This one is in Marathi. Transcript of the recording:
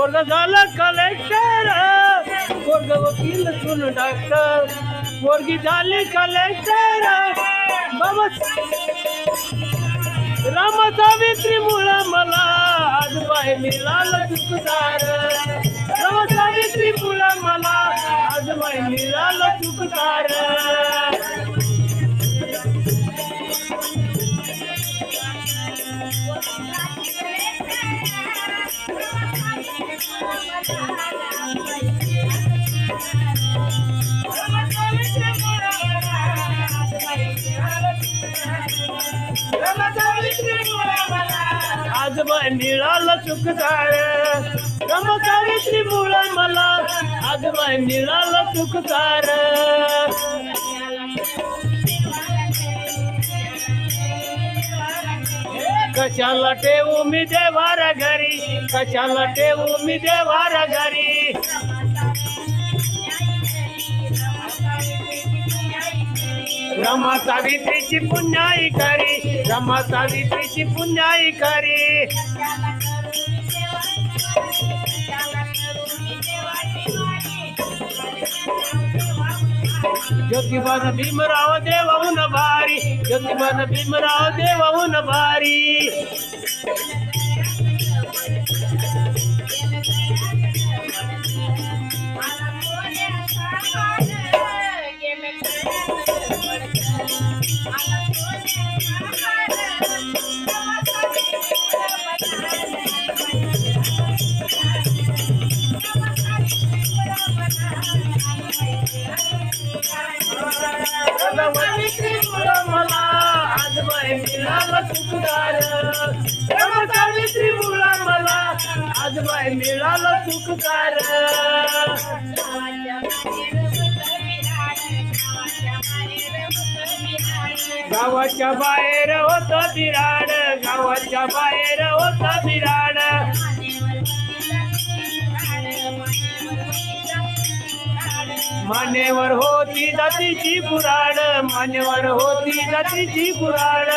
पोरग झालं कलेक्टर, पोरग वकील सुन डॉक्टर, पोरगी झाली कलेक्टर बाबा राम सावित्री मुळे मला आज बाय मिळालं चुकदार, राम सावित्री मुळे मला आज बाय मिळालं चुकदार. आज बाय मिळालं चुकदार, राम सावित्री मुळे मला आज बाय मिळालं चुकदार. कशाला ठेवू मी देवारा घरी, कशाला ठेवू मी देवारा घरी. रमा सावित्रीची पुण्याई करी, रमा सावित्रीची पुण्याई करी. ज्योतिबान भीमराव देवाहून भारी, ज्योतिबान भीमराव देवाहून भारी. मला आज बाय मिळालं चुकदार, राम सावित्री मुळे मला आज बाय मिळालं चुकदार. गावाच्या बाहेर होत बिराड, गावाच्या बाहेर होत बिराड. मान्यवर होती जातीची कुराड, मान्यवर होती जातीची कुराड.